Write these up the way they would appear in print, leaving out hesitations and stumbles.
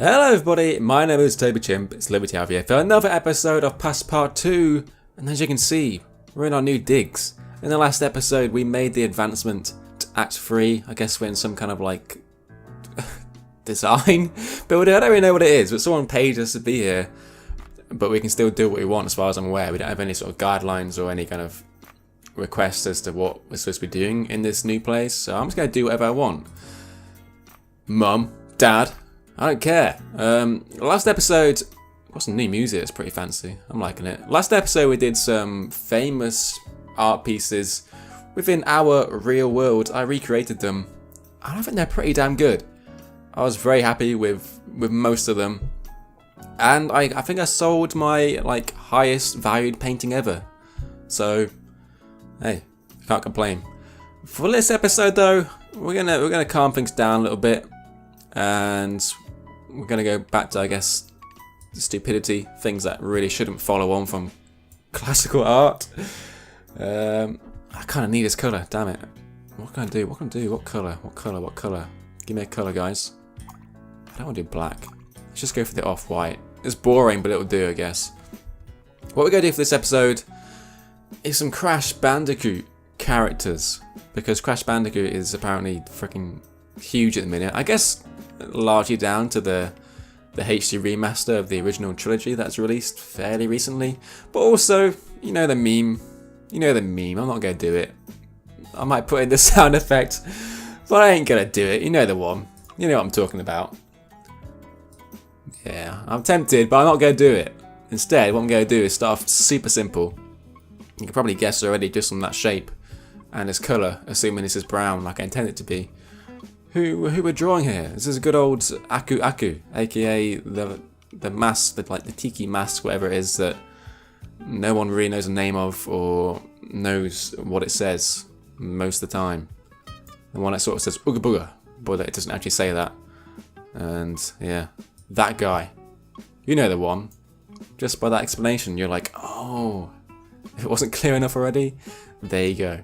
Hello everybody, my name is Toby Chimp, it's Liberty out here for another episode of Passpartout, and as you can see, we're in our new digs. In the last episode we made the advancement to Act 3, I guess we're in some kind of like design builder, I don't really know what it is, but someone paid us to be here, but we can still do what we want as far as I'm aware. We don't have any sort of guidelines or any kind of requests as to what we're supposed to be doing in this new place, so I'm just going to do whatever I want. Mum, Dad, I don't care. Last episode, got some new music, it's pretty fancy. I'm liking it. Last episode we did some famous art pieces within our real world. I recreated them. I think they're pretty damn good. I was very happy with most of them. And I think I sold my highest valued painting ever. So, hey, can't complain. For this episode though, we're gonna calm things down a little bit. And we're going to go back to, I guess, stupidity, things that really shouldn't follow on from classical art. I kind of need this colour, damn it. What can I do? What can I do? What colour? What colour? What colour? Give me a colour, guys. I don't want to do black. Let's just go for the off-white. It's boring, but it'll do, I guess. What we're going to do for this episode is some Crash Bandicoot characters. Because Crash Bandicoot is apparently freaking huge at the minute. I guess largely down to the HD remaster of the original trilogy that's released fairly recently. But also, you know the meme. You know the meme. I'm not going to do it. I might put in the sound effect, but I ain't going to do it. You know the one. You know what I'm talking about. Yeah, I'm tempted, but I'm not going to do it. Instead, what I'm going to do is start off super simple. You can probably guess already just from that shape and its colour, assuming this is brown like I intend it to be. Who we're drawing here? This is a good old Aku Aku, aka the mask, the tiki mask, whatever it is that no one really knows the name of or knows what it says most of the time. The one that sort of says Ooga Booga, but it doesn't actually say that. And yeah, that guy. You know the one. Just by that explanation, you're like, oh, if it wasn't clear enough already, there you go.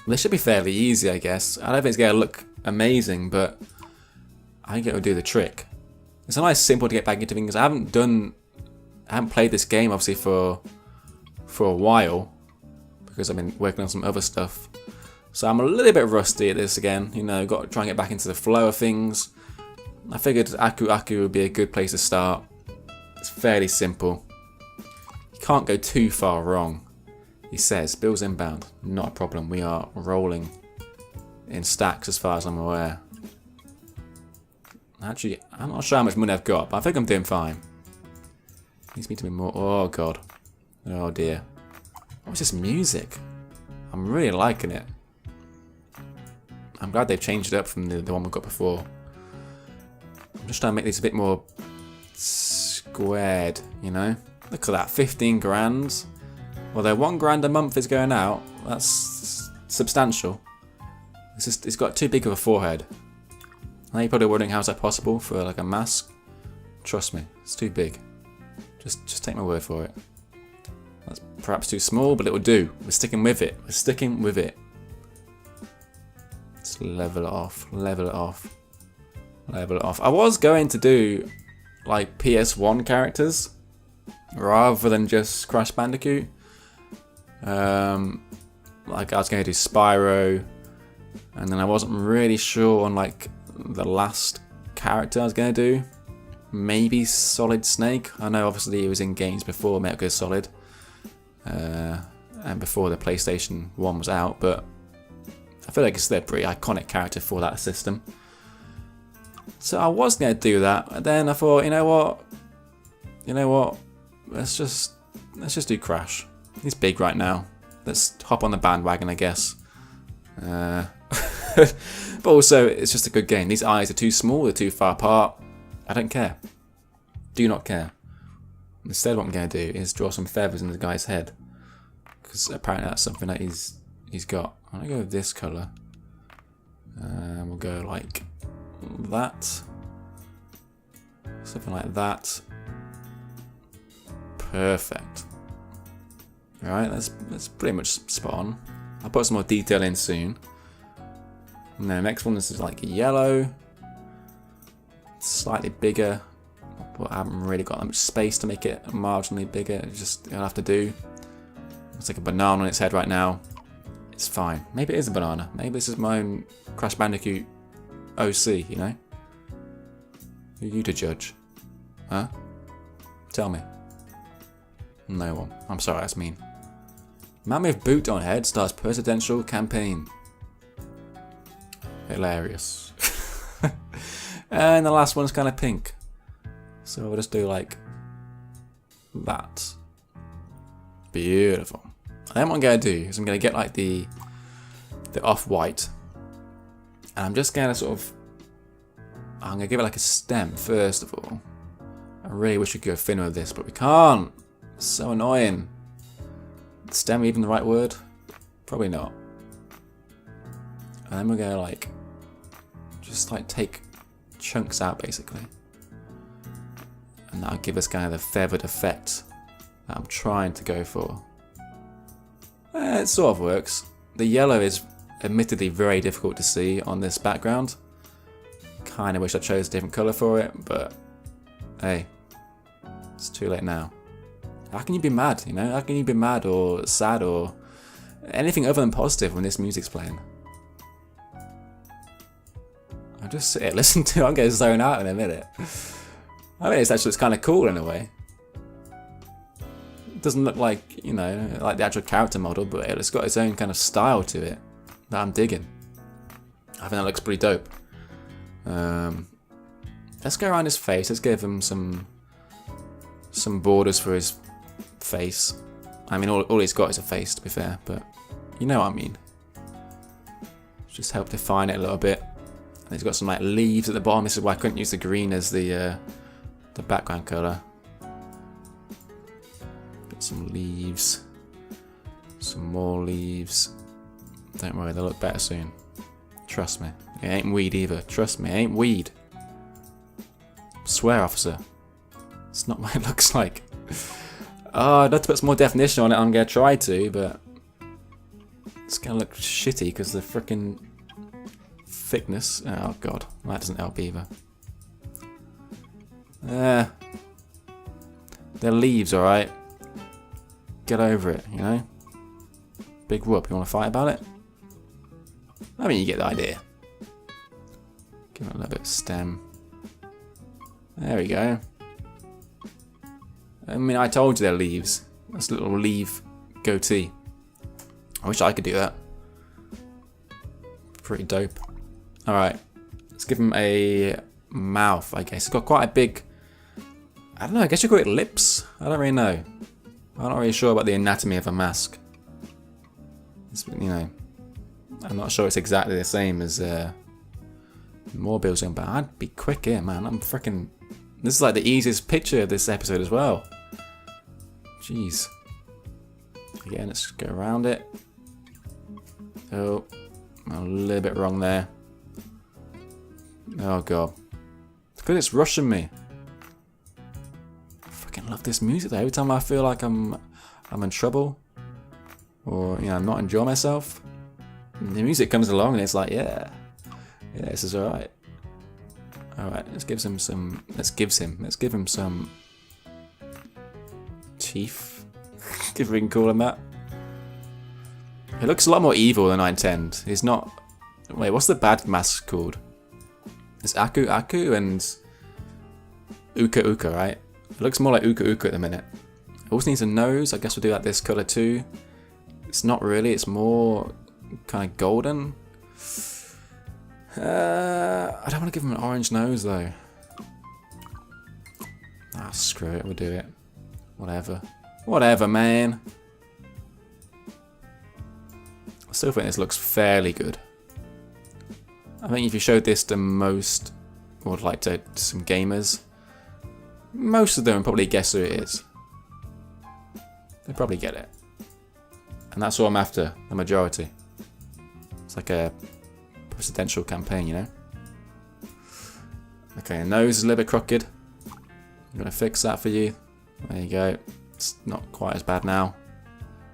This should be fairly easy, I guess. I don't think it's going to look amazing, but I think it'll do the trick. It's a nice simple to get back into things. I haven't played this game obviously for a while because I've been working on some other stuff. So I'm a little bit rusty at this again. You know, got to try and get back into the flow of things. I figured Aku Aku would be a good place to start. It's fairly simple. You can't go too far wrong. He says, bills inbound, not a problem. We are rolling in stacks as far as I'm aware. Actually, I'm not sure how much money I've got, but I think I'm doing fine. Needs me to be more. Oh god. Oh dear. What's this music? I'm really liking it. I'm glad they've changed it up from the one we got before. I'm just trying to make these a bit more squared, you know? Look at that, 15 grand. Although 1 grand a month is going out, that's substantial. It's got too big of a forehead. I know you're probably wondering how's that possible for like a mask. Trust me, it's too big. Just take my word for it. That's perhaps too small, but it will do. We're sticking with it. We're sticking with it. Let's level it off. Level it off. Level it off. I was going to do like PS1 characters rather than just Crash Bandicoot. Like I was going to do Spyro, and then I wasn't really sure on like the last character I was going to do. Maybe Solid Snake. I know obviously he was in games before Metal Gear Solid, and before the PlayStation 1 was out, but I feel like it's a pretty iconic character for that system. So I was going to do that, and then I thought, you know what, let's just do Crash. He's big right now. Let's hop on the bandwagon, I guess. But also, it's just a good game. These eyes are too small, they're too far apart. I don't care. Do not care. Instead, what I'm going to do is draw some feathers in the guy's head. Because apparently that's something that he's got. I'm going to go with this colour. We'll go like that. Something like that. Perfect. Alright, that's pretty much spot on. I'll put some more detail in soon. And then the next one is like yellow. slightly bigger, but I haven't really got that much space to make it marginally bigger. It's just, it'll have to do. It's like a banana on its head right now. It's fine. Maybe it is a banana. Maybe this is my own Crash Bandicoot OC, you know? Who are you to judge? Huh? Tell me. No one. I'm sorry, that's mean. Man with boot on head starts presidential campaign. Hilarious. And the last one's kind of pink. So we'll just do like that. Beautiful. And then what I'm going to do is I'm going to get like the off-white. And I'm just going to sort of... I'm going to give it like a stem first of all. I really wish we could go thinner with this, but we can't. It's so annoying. Stem even the right word? Probably not. And then we're going to like... just like take chunks out basically. And that'll give us kind of the feathered effect that I'm trying to go for. It sort of works. The yellow is admittedly very difficult to see on this background. Kind of wish I chose a different colour for it, but hey, it's too late now. How can you be mad, you know? How can you be mad or sad or anything other than positive when this music's playing? I'll just sit here, listen to it, I'm going to zone out in a minute. I mean, it's kind of cool in a way. It doesn't look like, you know, like the actual character model, but it's got its own kind of style to it that I'm digging. I think that looks pretty dope. Let's go around his face. Let's give him some borders for his face. I mean, all he's got is a face, to be fair, but you know what I mean. Just help define it a little bit. And he's got some like leaves at the bottom. This is why I couldn't use the green as the background colour. Get some leaves. Some more leaves. Don't worry, they'll look better soon. Trust me. It ain't weed either. Trust me, it ain't weed. Swear, officer. It's not what it looks like. Oh, I'd love to put some more definition on it. I'm going to try to, but it's going to look shitty because the frickin' thickness. Oh god, that doesn't help either. They're leaves, alright? Get over it, you know? Big whoop, you want to fight about it? I mean, you get the idea. Give it a little bit of stem. There we go. I mean, I told you they're leaves. That's a little leaf goatee. I wish I could do that. Pretty dope. Alright, let's give him a mouth, I guess. It's got quite a big... I don't know, I guess you call it lips? I don't really know. I'm not really sure about the anatomy of a mask. It's, you know, I'm not sure it's exactly the same as more builds in, but I'd be quick here, man. I'm freaking... This is like the easiest picture of this episode as well. Jeez. Again, let's go around it. Oh, I'm a little bit wrong there. Oh god. It's because it's rushing me. I fucking love this music though. Every time I feel like I'm in trouble, or you know, I'm not enjoying myself, the music comes along and it's like, yeah, this is alright. Alright, let's give him some teeth, if we can call him that. He looks a lot more evil than I intend. He's not... Wait, what's the bad mask called? It's Aku and Uka Uka, right? It looks more like Uka Uka at the minute. It also needs a nose. I guess we'll do that this colour too. It's not really. It's more kind of golden. I don't want to give him an orange nose though. Ah, screw it. We'll do it. Whatever. Whatever, man. I still think this looks fairly good. I think if you showed this to most, or like to some gamers, most of them would probably guess who it is. They probably get it. And that's what I'm after, the majority. It's like a presidential campaign, you know? Okay, the nose is a little bit crooked. I'm going to fix that for you. There you go. It's not quite as bad now.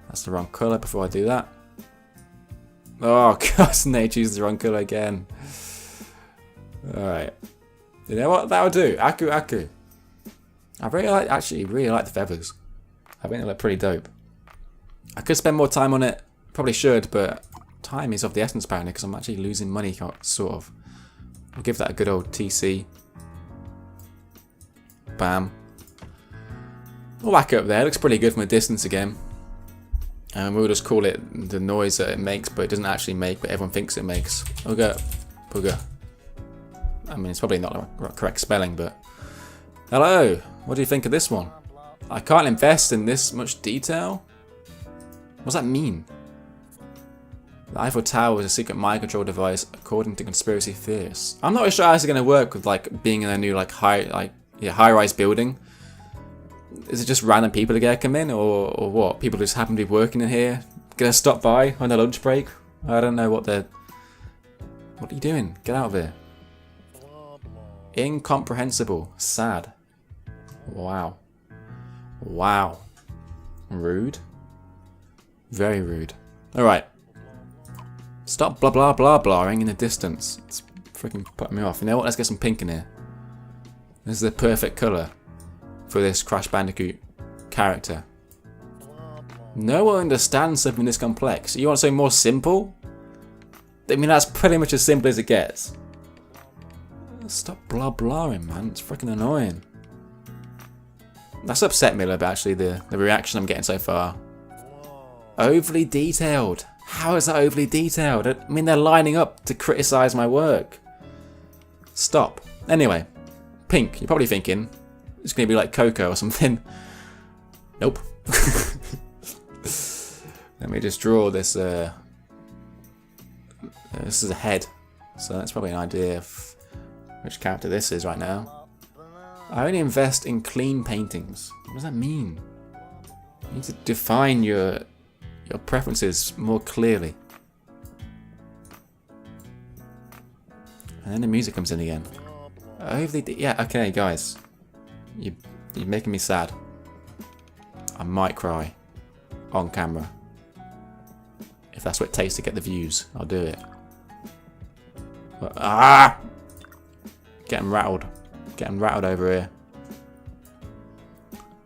That's the wrong colour before I do that. Oh god, Nate used the wrong colour again. Alright. You know what? That'll do. Aku Aku. I actually really like the feathers. I think they look pretty dope. I could spend more time on it. Probably should, but time is of the essence apparently because I'm actually losing money, sort of. I'll give that a good old TC. Bam. We'll whack it up there. It looks pretty good from a distance again. And we'll just call it the noise that it makes, but it doesn't actually make, but everyone thinks it makes. Ooga. Booga. I mean, it's probably not the correct spelling, but... Hello! What do you think of this one? I can't invest in this much detail? What does that mean? The Eiffel Tower is a secret mind control device, according to conspiracy theorists. I'm not really sure how it's going to work with like being in a new like high-rise building. Is it just random people that come in, or what? People just happen to be working in here, gonna stop by on their lunch break? I don't know what they're... What are you doing? Get out of here. Incomprehensible. Sad. Wow. Wow. Rude. Very rude. Alright. Stop blah blah blah blahing in the distance. It's freaking putting me off. You know what? Let's get some pink in here. This is the perfect colour for this Crash Bandicoot character. No one understands something this complex. You want something more simple? I mean, that's pretty much as simple as it gets. Stop blah blahing, man. It's freaking annoying. That's upset me a little bit, actually, the reaction I'm getting so far. Overly detailed. How is that overly detailed? I mean, they're lining up to criticise my work. Stop. Anyway, pink. You're probably thinking it's going to be like Coco or something. Nope. Let me just draw this. This is a head, so that's probably an idea of which character this is right now. I only invest in clean paintings. What does that mean? You need to define your preferences more clearly. And then the music comes in again. Yeah, okay, guys. You're making me sad. I might cry on camera. If that's what it takes to get the views, I'll do it. But, getting rattled. Getting rattled over here.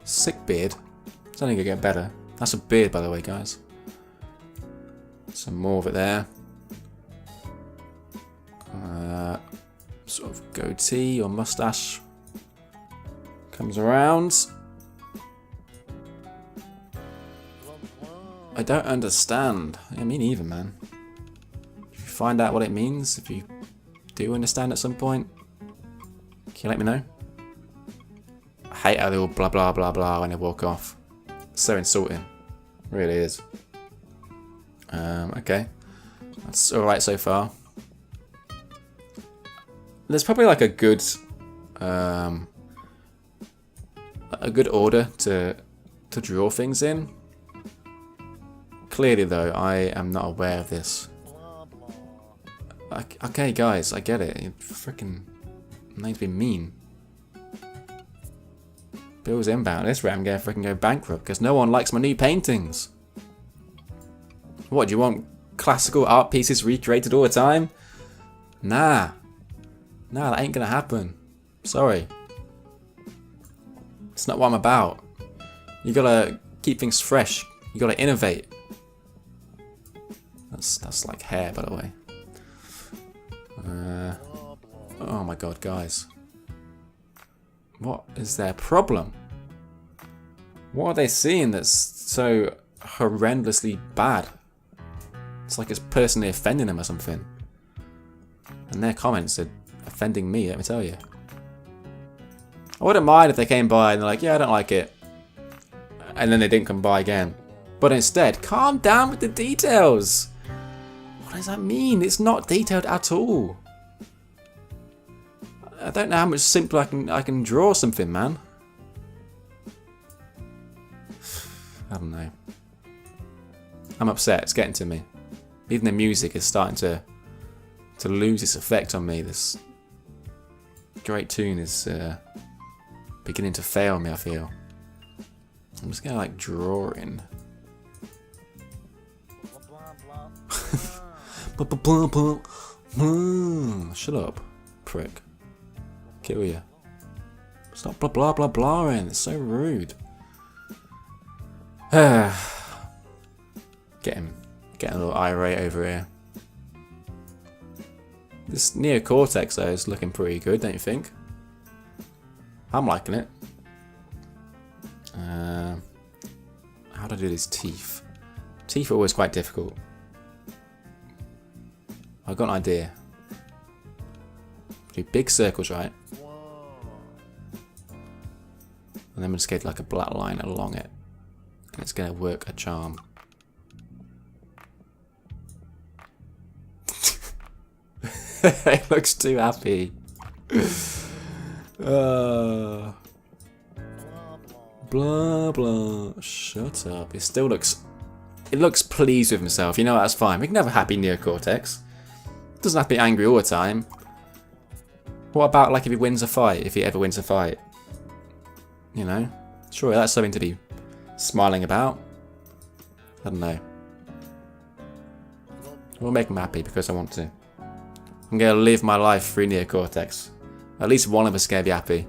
Sick beard. It's only gonna get better. That's a beard, by the way, guys. Some more of it there. Sort of goatee or mustache comes around. I don't understand. Yeah, me neither, man. If you find out what it means, if you do understand at some point, can you let me know? I hate how they all blah blah blah blah when they walk off. It's so insulting. It really is. Okay. That's alright so far. There's probably like a good order to draw things in. Clearly though, I am not aware of this. Okay guys, I get it. You freaking need to be mean. Bill's inbound. This rate I'm gonna freaking go bankrupt because no one likes my new paintings. What, do you want classical art pieces recreated all the time? Nah. Nah, that ain't gonna happen. Sorry. It's not what I'm about. You gotta keep things fresh. You gotta innovate. That's like hair, by the way. Oh my god, guys. What is their problem? What are they seeing that's so horrendously bad? It's like it's personally offending them or something. And their comments are offending me, let me tell you. I wouldn't mind if they came by and they're like, yeah, I don't like it. And then they didn't come by again. But instead, calm down with the details. What does that mean? It's not detailed at all. I don't know how much simpler I can draw something, man. I don't know. I'm upset. It's getting to me. Even the music is starting to lose its effect on me. This great tune is beginning to fail me, I feel. I'm just gonna like draw in. Shut up, prick. Kill you. Stop blah blah blah blahing. It's so rude. Getting a little irate over here. This neocortex though is looking pretty good, don't you think? I'm liking it. How do I do these teeth? Teeth are always quite difficult. I've got an idea. Do big circles, right? And then we'll just get like a black line along it. And it's going to work a charm. It looks too happy. Blah blah. Shut up. It still looks... It looks pleased with himself. You know what, that's fine. We can have a happy neocortex. Doesn't have to be angry all the time. What about like if he wins a fight? If he ever wins a fight? You know? Sure, that's something to be smiling about. I don't know. We'll make him happy because I want to. I'm going to live my life through neocortex. At least one of us is going to be happy.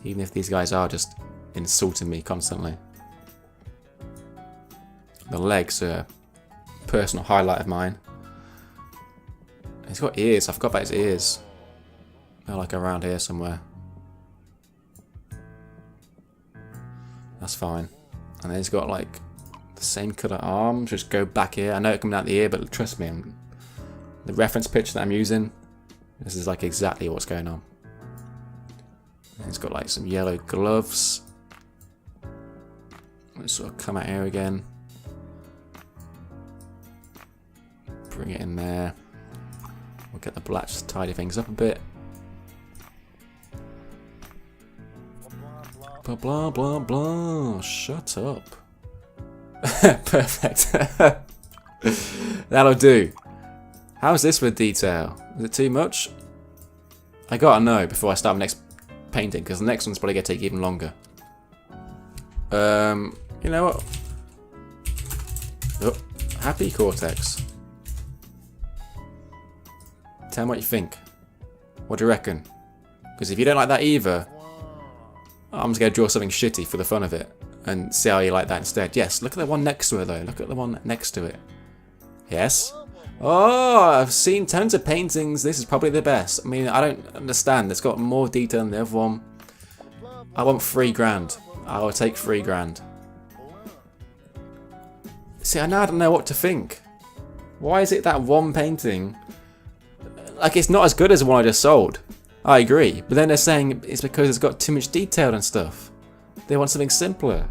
Even if these guys are just insulting me constantly. The legs are a personal highlight of mine. He's got ears. I forgot about his ears. They're like around here somewhere. That's fine. And then he's got like the same colour arms. Just go back here. I know it coming out the ear, but trust me, the reference picture that I'm using, this is like exactly what's going on. And he's got like some yellow gloves. Let's sort of come out here again. Bring it in there. We'll get the black to tidy things up a bit. Blah blah blah blah. Shut up. Perfect. That'll do. How's this with detail? Is it too much? I gotta know before I start my next painting, because the next one's probably gonna take even longer. You know what? Oh, happy cortex. Tell me what you think. What do you reckon? Because if you don't like that either, I'm just going to draw something shitty for the fun of it. And see how you like that instead. Yes, look at the one next to it though. Look at the one next to it. Yes? Oh, I've seen tons of paintings. This is probably the best. I mean, I don't understand. It's got more detail than the other one. I want $3,000. I will take $3,000. See, I now don't know what to think. Why is it that one painting... Like, it's not as good as the one I just sold. I agree. But then they're saying it's because it's got too much detail and stuff. They want something simpler.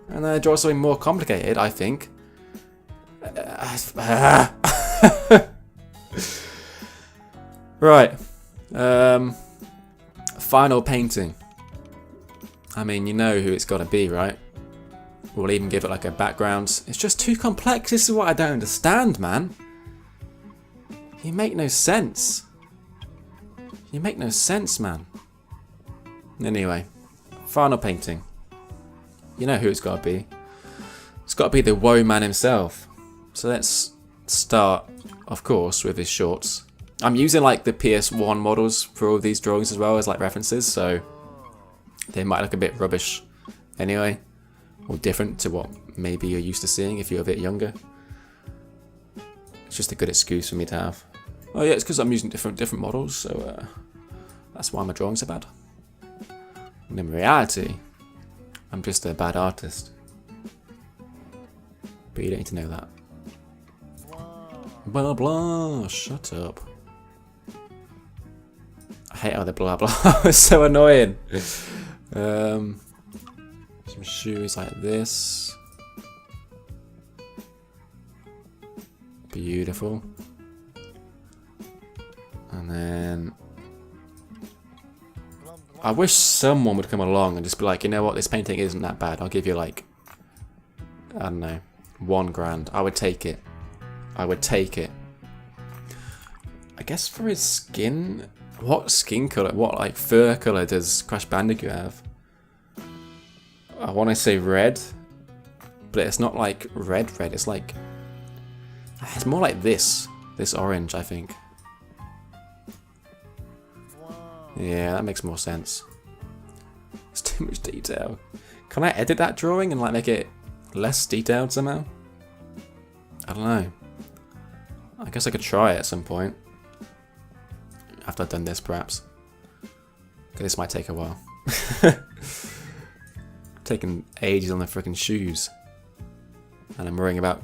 And then they draw something more complicated, I think. Right. Final painting. I mean, you know who it's got to be, right? We'll even give it like a background. It's just too complex. This is what I don't understand, man. You make no sense. You make no sense, man. Anyway, final painting. You know who it's got to be. It's got to be the Woe Man himself. So let's start, of course, with his shorts. I'm using like the PS1 models for all these drawings as well as like references, so they might look a bit rubbish anyway, or different to what maybe you're used to seeing if you're a bit younger. It's just a good excuse for me to have. Oh yeah, it's because I'm using different models, so that's why my drawings are bad. And in reality, I'm just a bad artist. But you don't need to know that. Blah blah, shut up. I hate how the blah blah is so annoying. Some shoes like this. Beautiful. And then I wish someone would come along and just be like, you know what, this painting isn't that bad. I'll give you like, I don't know, $1,000. I would take it. I would take it. I guess for his skin, what skin colour, what like fur colour does Crash Bandicoot have? I want to say red, but it's not like red. It's like, it's more like this orange, I think. Yeah, that makes more sense. It's too much detail. Can I edit that drawing and like make it less detailed somehow? I don't know. I guess I could try it at some point. After I've done this, perhaps. Okay, this might take a while. Taking ages on the freaking shoes. And I'm worrying about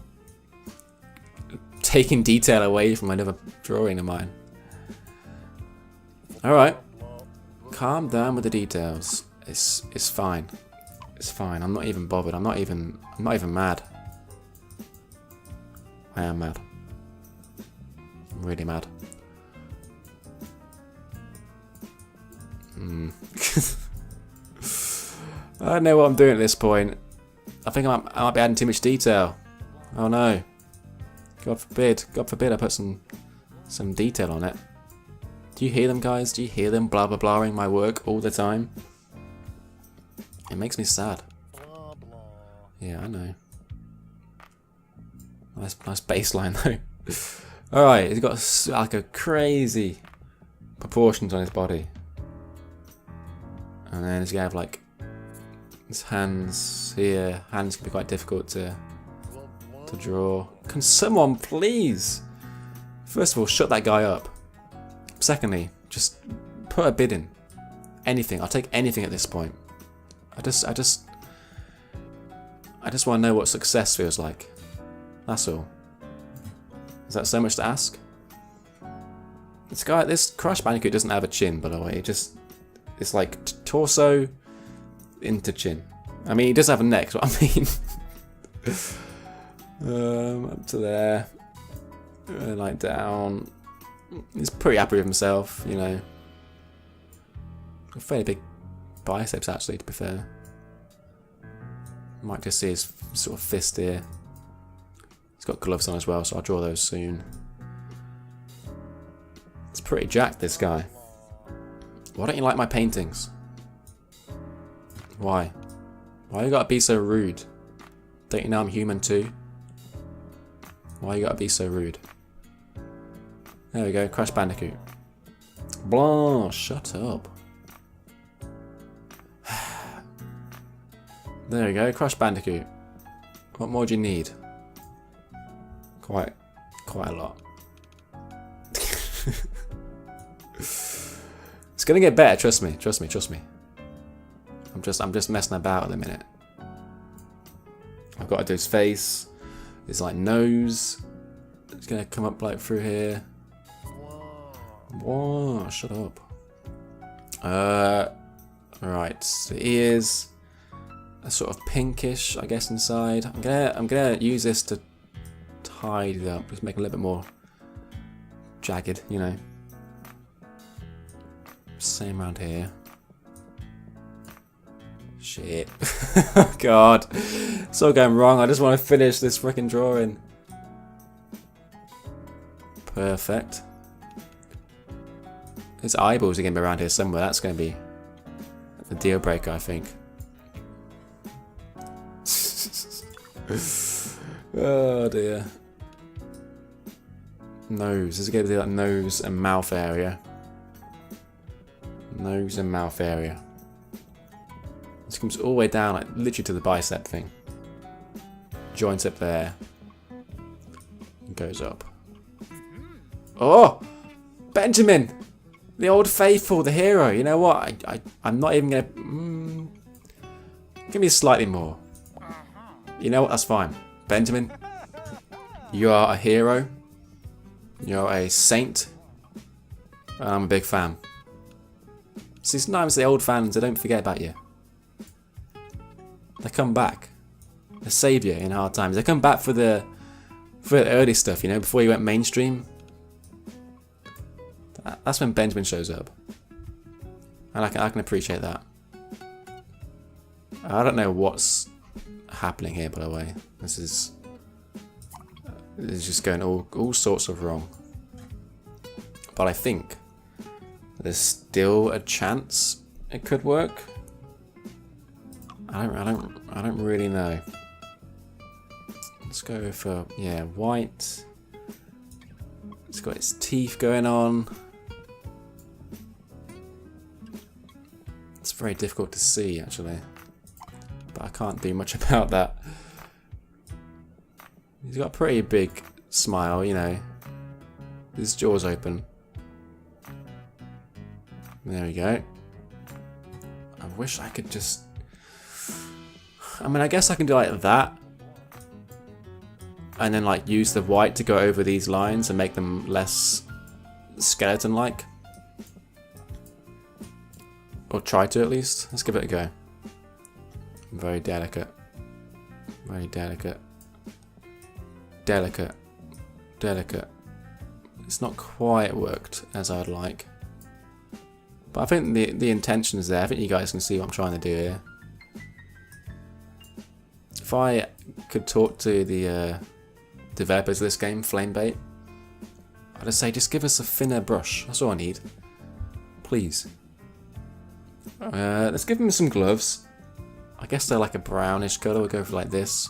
taking detail away from another drawing of mine. Alright. Calm down with the details. It's fine. It's fine. I'm not even bothered. I'm not even mad. I am mad. I'm really mad. I don't know what I'm doing at this point. I think I might be adding too much detail. Oh no. God forbid I put some detail on it. Do you hear them, guys? Do you hear them blah blah blahing my work all the time? It makes me sad. Yeah, I know. Nice baseline though. Alright, he's got like a crazy proportions on his body. And then he's gonna have like his hands here. Hands can be quite difficult to draw. Can someone please, first of all, shut that guy up. Secondly, just put a bid in. Anything. I'll take anything at this point. I just want to know what success feels like. That's all. Is that so much to ask? This Crash Bandicoot doesn't have a chin, by the way. It's like torso into chin. I mean, he does have a neck, is what I mean. Up to there. Like down. He's pretty happy with himself, you know. A fairly big biceps, actually, to be fair. Might just see his sort of fist here. He's got gloves on as well, so I'll draw those soon. It's pretty jacked, this guy. Why don't you like my paintings? Why? Why you gotta be so rude? Don't you know I'm human too? Why you gotta be so rude? There we go, Crash Bandicoot. Blah, shut up. There we go, Crash Bandicoot. What more do you need? Quite a lot. It's gonna get better, trust me. I'm just messing about at the minute. I've got to do his face, his like nose. It's gonna come up like through here. Whoa, shut up. Right, so the ears are sort of pinkish, I guess, inside. I'm gonna use this to tidy it up, just make it a little bit more jagged, you know. Same around here. Shit. Oh god. It's all going wrong. I just want to finish this freaking drawing. Perfect. His eyeballs are going to be around here somewhere. That's going to be the deal breaker, I think. Oh dear. Nose. This is going to be like nose and mouth area. Nose and mouth area. This comes all the way down, like literally to the bicep thing. Joint up there. And goes up. Oh! Benjamin! The old faithful, the hero. You know what? I'm not even gonna... give me slightly more. You know what? That's fine. Benjamin, you are a hero. You're a saint. And I'm a big fan. See, sometimes the old fans, they don't forget about you. They come back. They save you in hard times. They come back for the early stuff, you know, before you went mainstream. That's when Benjamin shows up. And I can appreciate that. I don't know what's happening here, by the way. This is just going all sorts of wrong. But I think there's still a chance it could work. I don't really know. Let's go for, yeah, white. It's got its teeth going on. It's very difficult to see, actually. But I can't do much about that. He's got a pretty big smile, you know. His jaw's open. There we go. I wish I could just... I mean, I guess I can do like that. And then like use the white to go over these lines and make them less skeleton-like. Or try to, at least. Let's give it a go. Very delicate. Very delicate. Delicate. Delicate. It's not quite worked as I'd like. But I think the intention is there. I think you guys can see what I'm trying to do here. If I could talk to the developers of this game, Flamebait, I'd just say, just give us a thinner brush. That's all I need. Please. Let's give him some gloves. I guess they're like a brownish colour. We'll go for like this.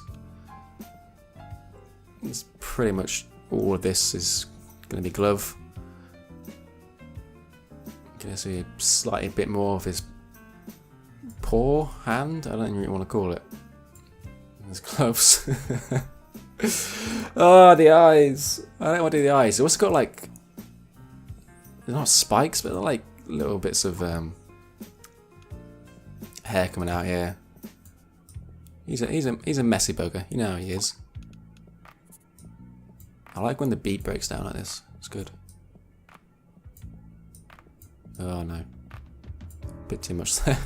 It's pretty much all of this is going to be glove. Can I see slightly bit more of his paw, hand? I don't really want to call it. His gloves. Oh, the eyes. I don't want to do the eyes. It's also got like, they're not spikes, but they're like little bits of hair coming out here. He's a messy bugger. You know how he is. I like when the beat breaks down like this. It's good. Oh no. Bit too much there.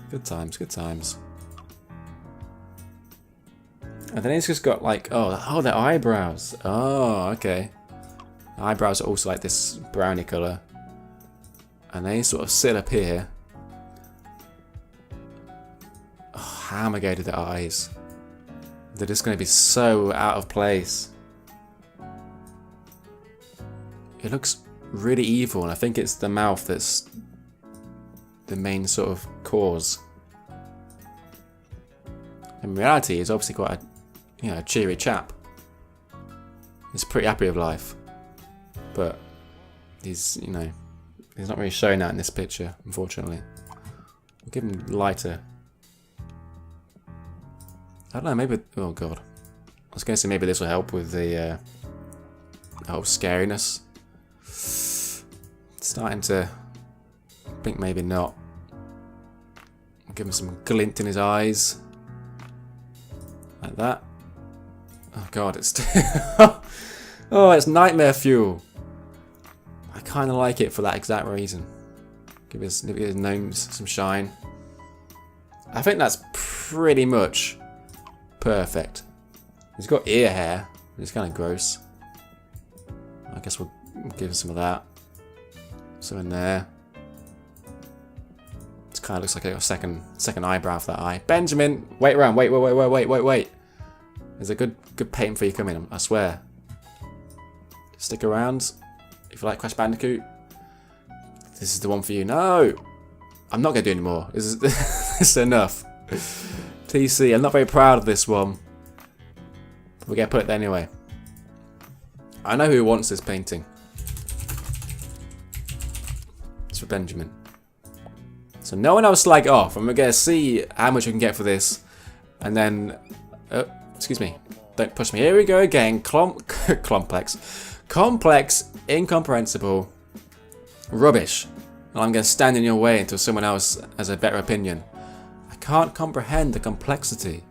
Good times, good times. And then he's just got like, oh, their eyebrows. Oh, okay. The eyebrows are also like this browny colour. And they sort of sit up here. Oh, how am I going to do the eyes? They're just going to be so out of place. It looks really evil, and I think it's the mouth that's the main sort of cause. In reality, he's obviously quite a cheery chap. He's pretty happy with life, but he's not really showing that in this picture, unfortunately. We'll give him lighter. I don't know, maybe... Oh god. I was going to say maybe this will help with the whole scariness. Starting to think maybe not. I'll give him some glint in his eyes. Like that. Oh god, it's... oh, it's nightmare fuel. I kind of like it for that exact reason. Give his nose some shine. I think that's pretty much perfect. He's got ear hair. It's kind of gross. I guess we'll give him some of that. Some in there. It kind of looks like a second eyebrow for that eye. Benjamin, wait around. Wait. There's a good paint for you coming. I swear. Stick around. If you like Crash Bandicoot, this is the one for you. No, I'm not going to do any more. This is enough. TC, I'm not very proud of this one. But we're going to put it there anyway. I know who wants this painting. It's for Benjamin. So no one else slag it off. And we're going to see how much we can get for this. And then... excuse me. Don't push me. Here we go again. Complex. Complex, incomprehensible, rubbish. And I'm going to stand in your way until someone else has a better opinion. I can't comprehend the complexity.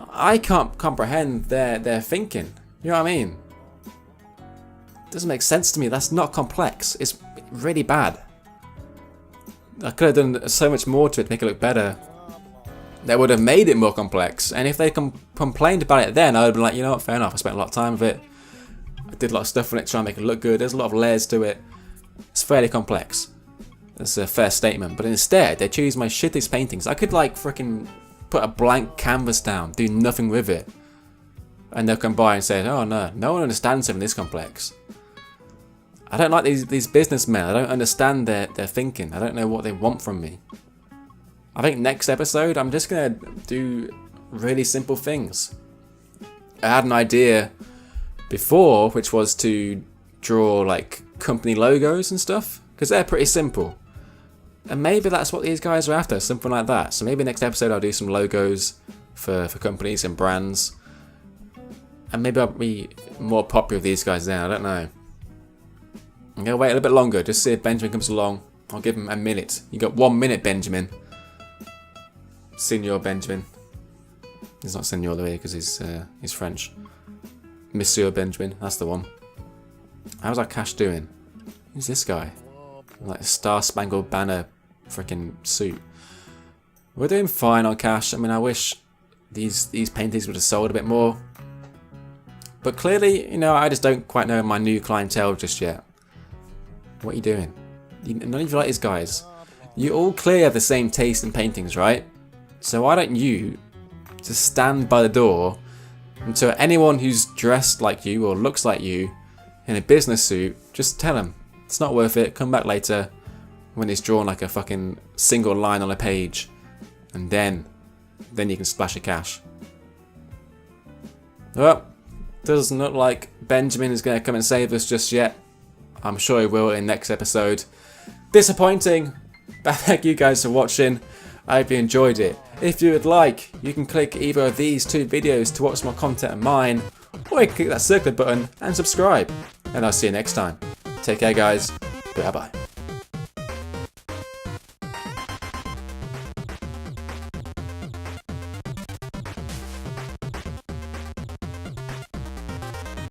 I can't comprehend their thinking. You know what I mean? It doesn't make sense to me. That's not complex. It's really bad. I could have done so much more to it to make it look better. That would have made it more complex. And if they complained about it then, I would have been like, you know what, fair enough. I spent a lot of time with it. I did a lot of stuff on it trying to make it look good. There's a lot of layers to it. It's fairly complex. That's a fair statement. But instead, they choose my shittiest paintings. I could like freaking put a blank canvas down, do nothing with it. And they'll come by and say, oh no, no one understands something this complex. I don't like these businessmen. I don't understand their thinking. I don't know what they want from me. I think next episode, I'm just going to do really simple things. I had an idea before, which was to draw like company logos and stuff, because they're pretty simple. And maybe that's what these guys are after, something like that. So maybe next episode I'll do some logos for companies and brands. And maybe I'll be more popular with these guys then, I don't know. I'm going to wait a little bit longer, just see if Benjamin comes along. I'll give him a minute. You got 1 minute, Benjamin. Senor Benjamin. He's not Senor the way because he's French. Monsieur Benjamin, that's the one. How's our cash doing? Who's this guy? Like a Star Spangled Banner freaking suit. We're doing fine on cash. I mean, I wish these paintings would have sold a bit more. But clearly, you know, I just don't quite know my new clientele just yet. What are you doing? None of you like these guys. You all clearly have the same taste in paintings, right? So why don't you just stand by the door until anyone who's dressed like you or looks like you in a business suit, just tell them it's not worth it, come back later when it's drawn like a fucking single line on a page, and then you can splash your cash. Well, doesn't look like Benjamin is going to come and save us just yet. I'm sure he will in next episode. Disappointing, but thank you guys for watching. I hope you enjoyed it. If you would like, you can click either of these 2 videos to watch more content of mine, or you can click that circle button and subscribe. And I'll see you next time. Take care guys. Bye bye.